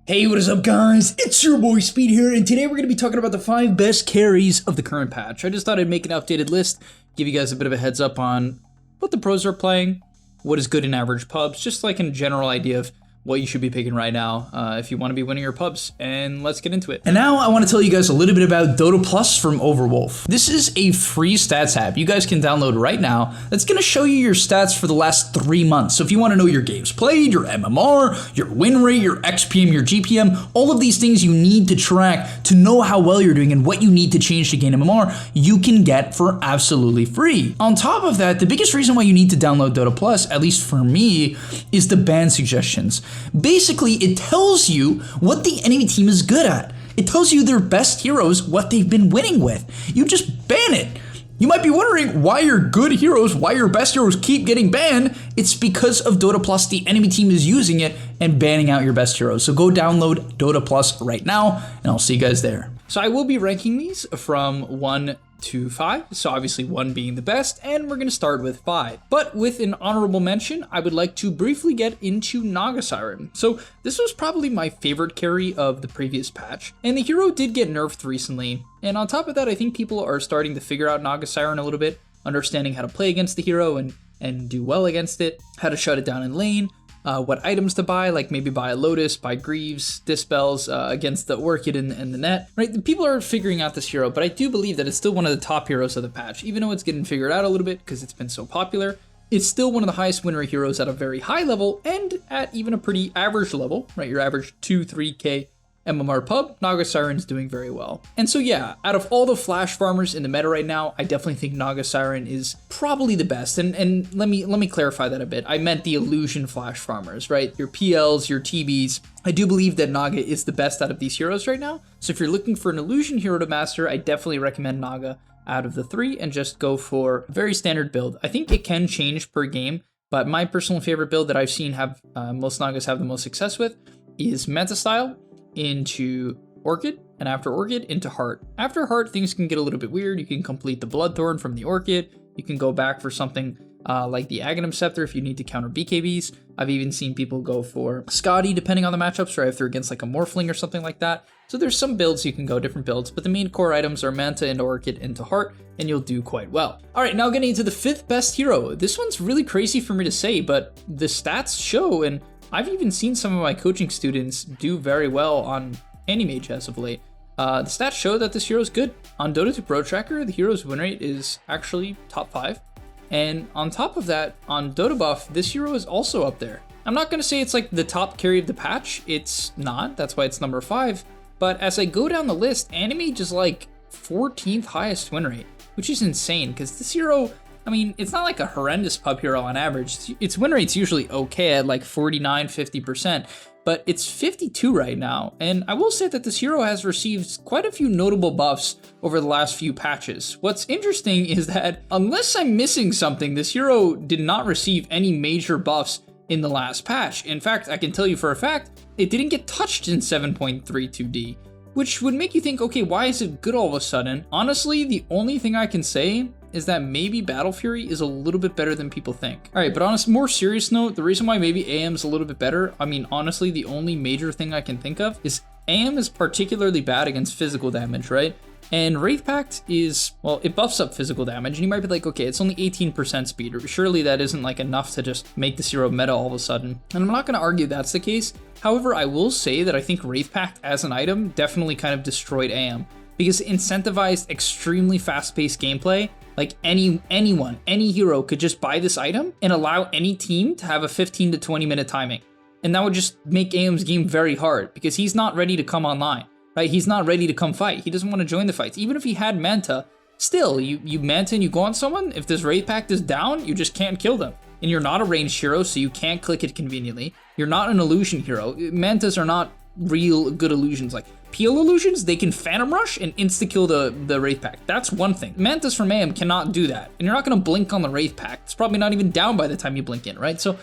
Hey, what is up guys? It's your boy Speed here, and today we're going to be talking about the 5 best carries of the current patch. I just thought I'd make an updated list, give you guys a bit of a heads up on what the pros are playing, what is good in average pubs, just like a general idea of what you should be picking right now if you want to be winning your pubs, and let's get into it. And now I want to tell you guys a little bit about DotaPlus from Overwolf. This is a free stats app you guys can download right now that's going to show you your stats for the last 3 months. So if you want to know your games played, your MMR, your win rate, your XPM, your GPM, all of these things you need to track to know how well you're doing and what you need to change to gain MMR, you can get for absolutely free. On top of that, the biggest reason why you need to download DotaPlus, at least for me, is the ban suggestions. Basically, it tells you what the enemy team is good at. It tells you their best heroes, what they've been winning with. You just ban it. You might be wondering why your good heroes, why your best heroes keep getting banned. It's because of DotaPlus. The enemy team is using it and banning out your best heroes. So go download DotaPlus right now, and I'll see you guys there. So I will be ranking these from 1 to 5, so obviously 1 being the best, and we're going to start with 5. But with an honorable mention, I would like to briefly get into Naga Siren. So this was probably my favorite carry of the previous patch, and the hero did get nerfed recently, and on top of that, I think people are starting to figure out Naga Siren a little bit, understanding how to play against the hero and do well against it, how to shut it down in lane, what items to buy, like maybe buy a Lotus, buy Greaves, Dispels against the Orchid and the net, right? People are figuring out this hero, but I do believe that it's still one of the top heroes of the patch. Even though it's getting figured out a little bit because it's been so popular, it's still one of the highest win rate heroes at a very high level and at even a pretty average level, right? Your average 2-3k MMR pub, Naga Siren's doing very well. And so yeah, out of all the flash farmers in the meta right now, I definitely think Naga Siren is probably the best. And let me clarify that a bit. I meant the illusion flash farmers, right? Your PLs, your TBs. I do believe that Naga is the best out of these heroes right now. So if you're looking for an illusion hero to master, I definitely recommend Naga out of the 3 and just go for a very standard build. I think it can change per game, but my personal favorite build that I've seen have most Nagas have the most success with is Manta style into Orchid, and after Orchid into Heart. After Heart, things can get a little bit weird. You can complete the Bloodthorn from the Orchid. You can go back for something like the Aghanim Scepter if you need to counter BKBs. I've even seen people go for Scotty depending on the matchups, or if they're against like a Morphling or something like that. So there's some builds you can go, different builds, but the main core items are Manta into Orchid into Heart, and you'll do quite well. All right, now getting into the 5th best hero. This one's really crazy for me to say, but the stats show, and I've even seen some of my coaching students do very well on Anti-Mage as of late. The stats show that this hero is good. On Dota 2 Pro Tracker, the hero's win rate is actually top 5. And on top of that, on Dota Buff, this hero is also up there. I'm not going to say it's like the top carry of the patch. It's not. That's why it's number 5. But as I go down the list, Anti-Mage is like 14th highest win rate, which is insane because this hero, I mean, it's not like a horrendous pub hero on average. Its win rate's usually okay at like 49-50%, but it's 52 right now. And I will say that this hero has received quite a few notable buffs over the last few patches. What's interesting is that unless I'm missing something, this hero did not receive any major buffs in the last patch. In fact, I can tell you for a fact, it didn't get touched in 7.32D. Which would make you think, okay, why is it good all of a sudden? Honestly, the only thing I can say is that maybe Battle Fury is a little bit better than people think. All right, but on a more serious note, the reason why maybe AM's a little bit better, I mean, honestly, the only major thing I can think of is AM is particularly bad against physical damage, right? And Wraith Pact is, well, it buffs up physical damage, and you might be like, okay, it's only 18% speed. Surely that isn't like enough to just make this hero meta all of a sudden. And I'm not gonna argue that's the case. However, I will say that I think Wraith Pact as an item definitely kind of destroyed AM because it incentivized extremely fast-paced gameplay. Like any hero could just buy this item and allow any team to have a 15 to 20 minute timing. And that would just make AM's game very hard because he's not ready to come online, right? He's not ready to come fight. He doesn't want to join the fights. Even if he had Manta, still, you Manta and you go on someone, if this Wraith Pact is down, you just can't kill them. And you're not a ranged hero, so you can't click it conveniently. You're not an illusion hero. Mantas are not real good illusions. Like Peel illusions, they can Phantom Rush and insta-kill the Wraith Pact. That's one thing. Mantas from AM cannot do that. And you're not going to blink on the Wraith Pact. It's probably not even down by the time you blink in, right? So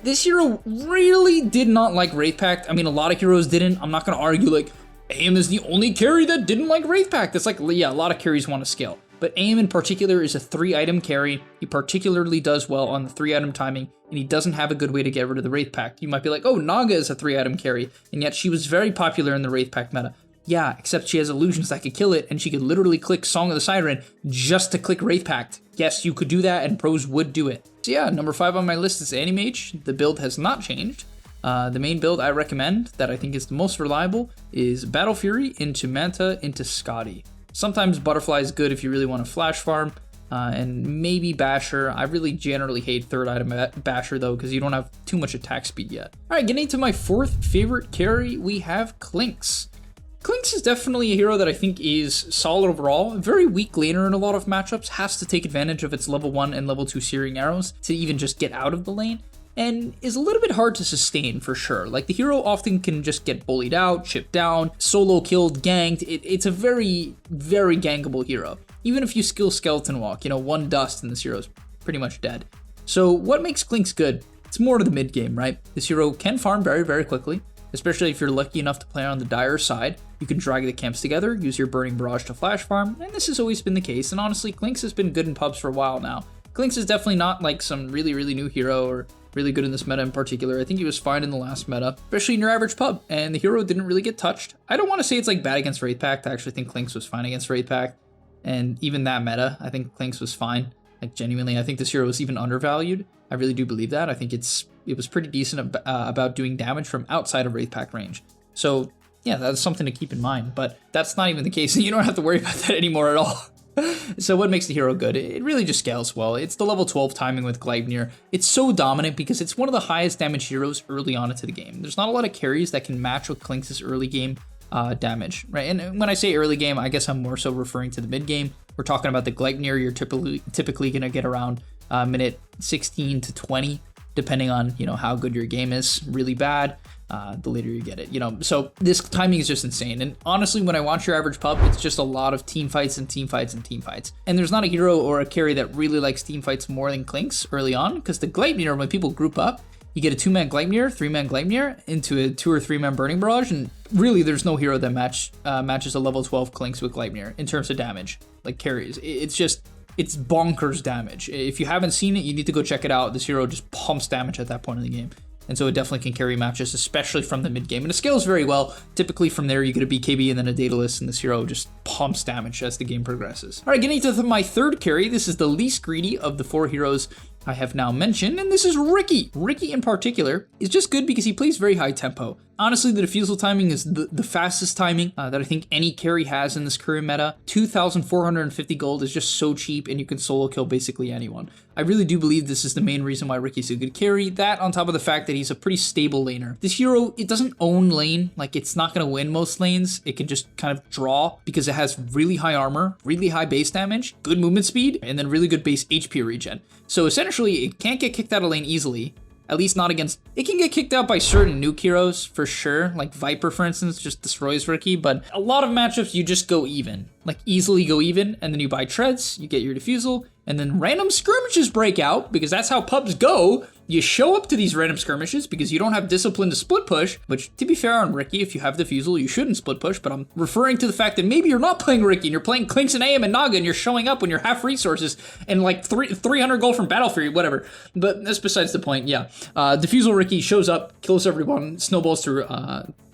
this hero really did not like Wraith Pact. I mean, a lot of heroes didn't. I'm not going to argue like AM is the only carry that didn't like Wraith Pact. It's like, yeah, a lot of carries want to scale. but Aim in particular is a 3-item carry. He particularly does well on the 3-item timing, and he doesn't have a good way to get rid of the Wraith Pact. You might be like, oh, Naga is a 3-item carry, and yet she was very popular in the Wraith Pact meta. Yeah, except she has illusions that could kill it, and she could literally click Song of the Siren just to click Wraith Pact. Yes, you could do that, and pros would do it. So yeah, number 5 on my list is Anti-Mage. The build has not changed. The main build I recommend that I think is the most reliable is Battle Fury into Manta into Scotty. Sometimes Butterfly is good if you really want to flash farm, and maybe Basher. I really generally hate 3rd item Basher though, because you don't have too much attack speed yet. All right, getting to my 4th favorite carry, we have Clinkz. Clinkz is definitely a hero that I think is solid overall. A very weak laner in a lot of matchups, has to take advantage of its level 1 and level 2 searing arrows to even just get out of the lane, and is a little bit hard to sustain for sure. Like, the hero often can just get bullied out, chipped down, solo killed, ganked. It's a very, very gankable hero. Even if you skill Skeleton Walk, 1 dust and this hero is pretty much dead. So what makes Clinkz good? It's more to the mid game, right? This hero can farm very, very quickly, especially if you're lucky enough to play on the dire side. You can drag the camps together, use your Burning Barrage to flash farm, and this has always been the case, and honestly, Clinkz has been good in pubs for a while now. Clinkz is definitely not like some really, really new hero or really good in this meta in particular. I think he was fine in the last meta, especially in your average pub, and the hero didn't really get touched. I don't want to say it's like bad against Wraith Pact. I actually think Clinkz was fine against Wraith Pact, and even that meta, I think Clinkz was fine. Like, genuinely, I think this hero was even undervalued. I really do believe that. I think it was pretty decent about doing damage from outside of Wraith Pact range. So yeah, that's something to keep in mind, but that's not even the case, and you don't have to worry about that anymore at all. So what makes the hero good? It really just scales well. It's the level 12 timing with Gleipnir. It's so dominant because it's one of the highest damage heroes early on into the game. There's not a lot of carries that can match with Clinkz's early game damage, right? And when I say early game, I guess I'm more so referring to the mid game. We're talking about the Gleipnir. You're typically going to get around minute 16 to 20, depending on, how good your game is. Really bad, the later you get it, so this timing is just insane. And honestly, when I watch your average pub, it's just a lot of team fights and team fights and team fights. And there's not a hero or a carry that really likes team fights more than Clinkz early on, because the Gleipnir, when people group up, you get a 2-man Gleipnir, 3-man Gleipnir into a 2 or 3-man Burning Barrage, and really there's no hero that matches a level 12 Clinkz with Gleipnir in terms of damage, like carries. It's bonkers damage. If you haven't seen it, you need to go check it out. This hero just pumps damage at that point in the game. And so it definitely can carry matches, especially from the mid game. And it scales very well. Typically from there, you get a BKB and then a Daedalus, and this hero just pumps damage as the game progresses. All right, getting to my 3rd carry. This is the least greedy of the 4 heroes I have now mentioned, and this is Riki. Riki in particular is just good because he plays very high tempo. Honestly, the defusal timing is the fastest timing that I think any carry has in this current meta. 2,450 gold is just so cheap, and you can solo kill basically anyone. I really do believe this is the main reason why Riki's a good carry. That on top of the fact that he's a pretty stable laner. This hero, it doesn't own lane. Like, it's not going to win most lanes. It can just kind of draw because it has really high armor, really high base damage, good movement speed, and then really good base HP regen. So essentially, it can't get kicked out of lane easily. At least not against... It can get kicked out by certain nuke heroes, for sure. Like Viper, for instance, just destroys Riki. But a lot of matchups, you just go even. Like, easily go even, and then you buy treads, you get your defusal, and then random skirmishes break out, because that's how pubs go. You show up to these random skirmishes because you don't have discipline to split push, which, to be fair on Riki, if you have defusal, you shouldn't split push, but I'm referring to the fact that maybe you're not playing Riki and you're playing Clinkz and AM and Naga, and you're showing up when you're half resources and like 300 gold from Battle Fury, whatever. But that's besides the point, yeah. Defusal Riki shows up, kills everyone, snowballs through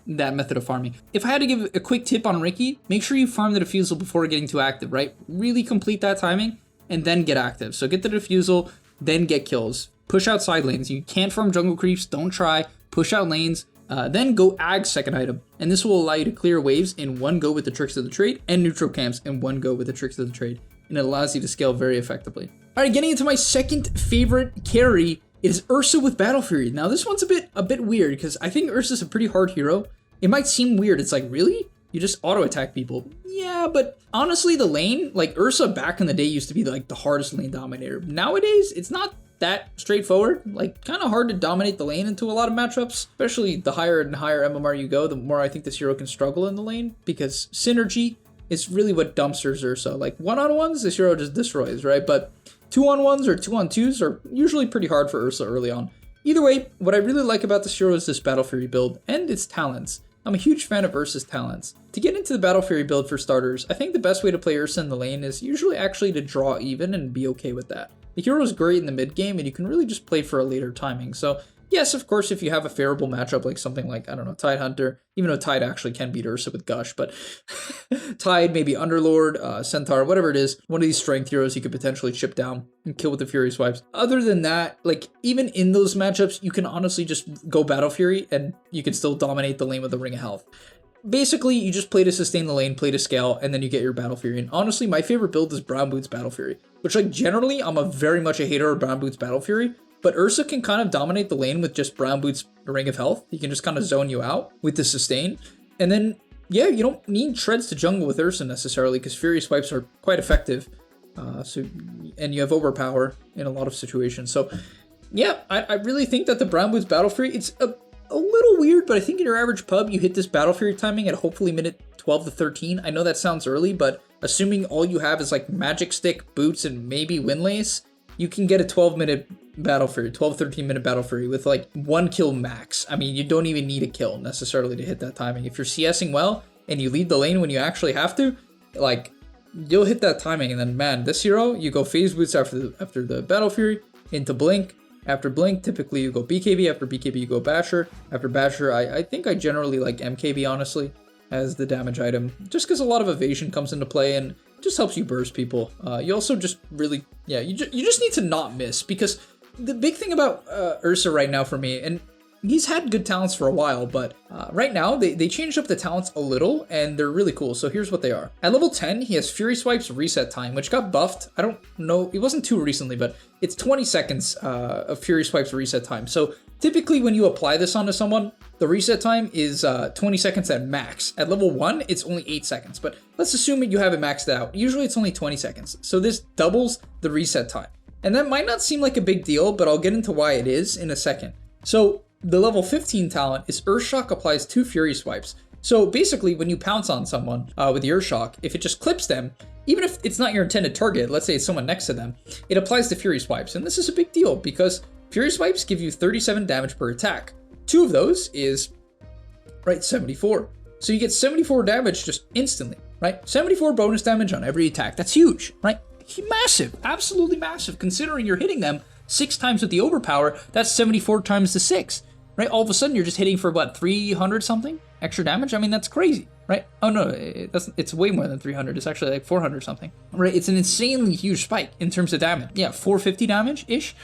that method of farming. If I had to give a quick tip on Riki, make sure you farm the defusal before getting too active, right? Really complete that timing and then get active. So get the defusal, then get kills. Push out side lanes. You can't farm jungle creeps, don't try. Push out lanes, then go ag 2nd item. And this will allow you to clear waves in one go with the tricks of the trade, and neutral camps in one go with the tricks of the trade. And it allows you to scale very effectively. All right, getting into my 2nd favorite carry is Ursa with Battle Fury. Now this one's a bit weird because I think Ursa's a pretty hard hero. It might seem weird. It's like, really? You just auto attack people. Yeah, but honestly, the lane, like Ursa back in the day used to be like the hardest lane dominator. Nowadays, it's not that straightforward. Like, kind of hard to dominate the lane into a lot of matchups, especially the higher and higher MMR you go, the more I think this hero can struggle in the lane, because synergy is really what dumpsters Ursa. Like, 1-on-1s, this hero just destroys, right? But 2-on-1s or 2-on-2s are usually pretty hard for Ursa early on. Either way, what I really like about this hero is this Battle Fury build and its talents. I'm a huge fan of Ursa's talents. To get into the Battle Fury build for starters, I think the best way to play Ursa in the lane is usually actually to draw even and be okay with that. The hero is great in the mid game and you can really just play for a later timing. So yes, of course, if you have a favorable matchup like something like, I don't know, Tide Hunter, even though Tide actually can beat Ursa with Gush, but Tide, maybe Underlord, Centaur, whatever it is, one of these strength heroes you could potentially chip down and kill with the Fury Swipes. Other than that, like even in those matchups, you can honestly just go Battle Fury and you can still dominate the lane with a Ring of Health. Basically, you just play to sustain the lane, play to scale, and then you get your Battle Fury. And honestly, my favorite build is Brown Boots Battle Fury, which like generally, I'm very much a hater of Brown Boots Battle Fury, but Ursa can kind of dominate the lane with just Brown Boots Ring of Health. He can just kind of zone you out with the sustain. And then, yeah, you don't need Treads to jungle with Ursa necessarily because Fury Swipes are quite effective. And you have overpower in a lot of situations. So, yeah, I really think that the Brown Boots Battle Fury, it's a little weird, but I think in your average pub, you hit this Battle Fury timing at hopefully minute 12 to 13. I know that sounds early, but assuming all you have is like Magic Stick, Boots, and maybe Windlace, you can get a 12-minute Battle Fury, 12-13-minute Battle Fury with like 1 kill max. I mean, you don't even need a kill necessarily to hit that timing. If you're CSing well and you lead the lane when you actually have to, like, you'll hit that timing. And then, man, this hero, you go Phase Boots after the Battle Fury into Blink. After Blink, typically you go BKB. After BKB, you go Basher. After Basher, I think I generally like MKB, honestly, as the damage item. Just because a lot of evasion comes into play and just helps you burst people. You also just really, yeah, you just need to not miss. Because the big thing about Ursa right now for me, and he's had good talents for a while, but right now they changed up the talents a little and they're really cool. So here's what they are. At level 10, he has Fury Swipes reset time, which got buffed. I don't know, it wasn't too recently, but it's 20 seconds of Fury Swipes reset time. So typically when you apply this onto someone, the reset time is 20 seconds at max. At level 1, it's only 8 seconds, but let's assume that you have it maxed out. Usually it's only 20 seconds. So this doubles the reset time. And that might not seem like a big deal, but I'll get into why it is in a second. So the level 15 talent is Earthshock applies 2 Fury Swipes. So basically, when you pounce on someone with the Earthshock, if it just clips them, even if it's not your intended target, let's say it's someone next to them, it applies the Fury Swipes. And this is a big deal because Fury Swipes give you 37 damage per attack. 2 of those is, right, 74. So you get 74 damage just instantly, right? 74 bonus damage on every attack. That's huge, right? Massive, absolutely massive, considering you're hitting them 6 times with the overpower. That's 74 times the 6, right? All of a sudden you're just hitting for what, 300 something extra damage? I mean, that's crazy, right? Oh no, it's way more than 300. It's actually like 400 something, right? It's an insanely huge spike in terms of damage. Yeah, 450 damage ish,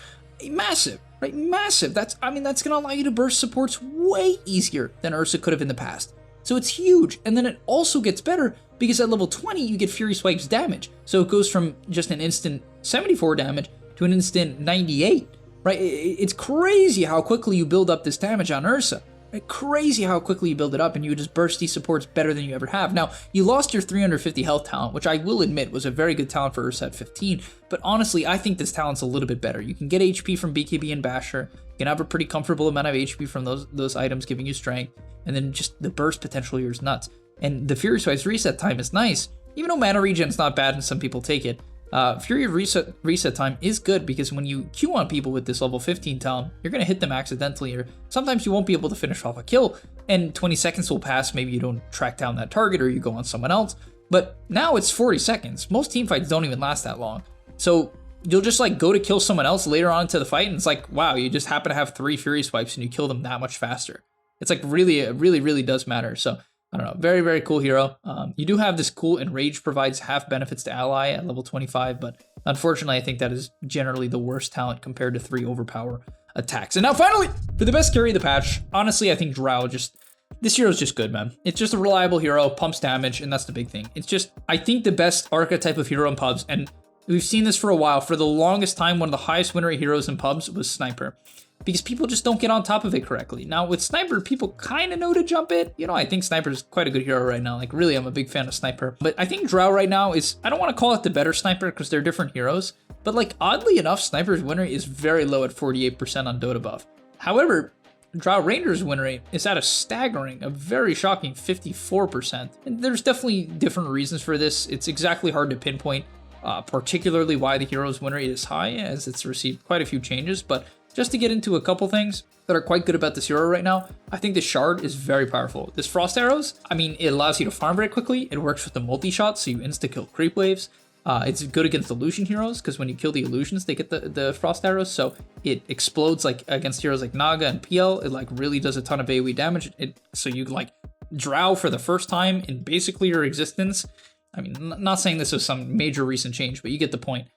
massive, right? Massive. That's gonna allow you to burst supports way easier than Ursa could have in the past. So it's huge. And then it also gets better because at level 20, you get Fury Swipes damage. So it goes from just an instant 74 damage to an instant 98, right? It's crazy how quickly you build up this damage on Ursa. Right? Crazy how quickly you build it up and you just burst these supports better than you ever have. Now, you lost your 350 health talent, which I will admit was a very good talent for Ursa at 15, but honestly, I think this talent's a little bit better. You can get HP from BKB and Basher, you can have a pretty comfortable amount of HP from those items giving you strength, and then just the burst potential here is nuts. And the Fury Swipes reset time is nice. Even though mana regen's not bad and some people take it, Fury reset time is good because when you Q on people with this level 15 talent, you're going to hit them accidentally, or sometimes you won't be able to finish off a kill, and 20 seconds will pass, maybe you don't track down that target or you go on someone else. But now it's 40 seconds. Most teamfights don't even last that long. So you'll just like go to kill someone else later on into the fight, and it's like, wow, you just happen to have 3 Fury Swipes and you kill them that much faster. It's like really, it really does matter. So I don't know, very, very cool hero. You do have this cool Enrage provides half benefits to ally at level 25, but unfortunately I think that is generally the worst talent compared to 3 overpower attacks. And now finally, for the best carry of the patch, honestly I think Drow this hero is just good, man. It's just a reliable hero, pumps damage, and that's the big thing. It's just, I think the best archetype of hero in pubs, and we've seen this for a while. For the longest time, one of the highest win rate heroes in pubs was Sniper, because people just don't get on top of it correctly. Now with Sniper, people kind of know to jump it. You know, I think Sniper is quite a good hero right now. Like really, I'm a big fan of Sniper. But I think Drow right now is, I don't want to call it the better Sniper because they're different heroes. But like oddly enough, Sniper's win rate is very low at 48% on Dota buff. However, Drow Ranger's win rate is at a very shocking 54%. And there's definitely different reasons for this. It's exactly hard to pinpoint, particularly why the hero's win rate is high, as it's received quite a few changes. But just to get into a couple things that are quite good about this hero right now, I think this shard is very powerful. This frost arrows, I mean, it allows you to farm very quickly. It works with the multi-shot, so you insta-kill creep waves. It's good against illusion heroes, because when you kill the illusions, they get the frost arrows, so it explodes like against heroes like Naga and PL. It like really does a ton of AoE damage. So you like drow for the first time in basically your existence. I mean, not saying this is some major recent change, but you get the point.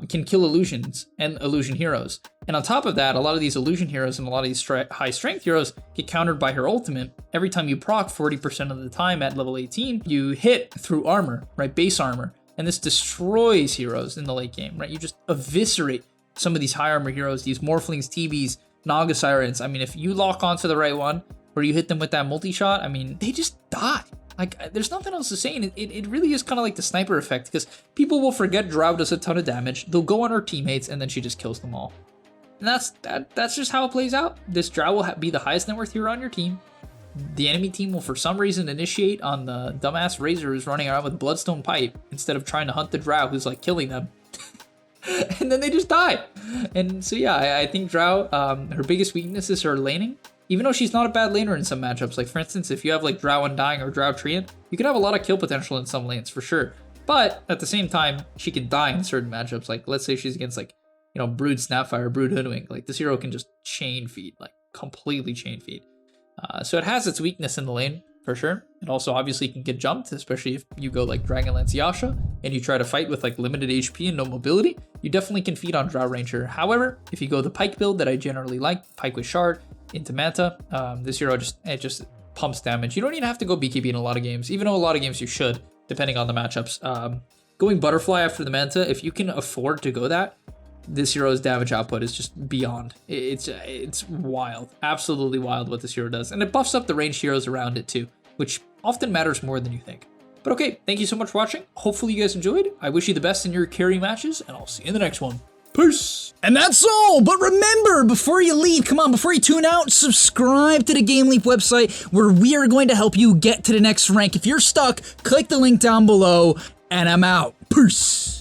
Can kill illusions and illusion heroes. And on top of that, a lot of these illusion heroes and a lot of these high strength heroes get countered by her ultimate. Every time you proc 40% of the time at level 18, you hit through armor, right? Base armor. And this destroys heroes in the late game, right? You just eviscerate some of these high armor heroes, these Morphlings, TBs, Naga Sirens. I mean, if you lock onto the right one, where you hit them with that multi-shot, I mean, they just die. Like, there's nothing else to say, and it really is kind of like the sniper effect, because people will forget Drow does a ton of damage, they'll go on her teammates, and then she just kills them all. And that's just how it plays out. This Drow will be the highest net worth hero on your team. The enemy team will, for some reason, initiate on the dumbass Razor who's running around with Bloodstone Pipe, instead of trying to hunt the Drow who's, like, killing them. And then they just die. And so, yeah, I think Drow, her biggest weaknesses are laning. Even though she's not a bad laner in some matchups, like for instance, if you have like Drow Undying or Drow Treant, you can have a lot of kill potential in some lanes for sure. But at the same time, she can die in certain matchups. Like let's say she's against like, you know, Brood Snapfire, Brood Hoodwink. Like this hero can just chain feed, like completely chain feed. So it has its weakness in the lane for sure. It also obviously can get jumped, especially if you go like Dragonlance Yasha and you try to fight with like limited HP and no mobility. You definitely can feed on Drow Ranger. However, if you go the Pike build that I generally like, Pike with Shard, into Manta, this hero just pumps damage. You don't even have to go BKB in a lot of games, even though a lot of games you should, depending on the matchups. Going Butterfly after the Manta, if you can afford to go that, this hero's damage output is just beyond. It's wild, absolutely wild what this hero does. And it buffs up the ranged heroes around it too, which often matters more than you think. But okay, thank you so much for watching. Hopefully you guys enjoyed. I wish you the best in your carry matches, and I'll see you in the next one. Peace! And that's all, but remember, before you leave, come on, before you tune out, subscribe to the Game Leap website, where we are going to help you get to the next rank. If you're stuck, click the link down below, and I'm out. Peace!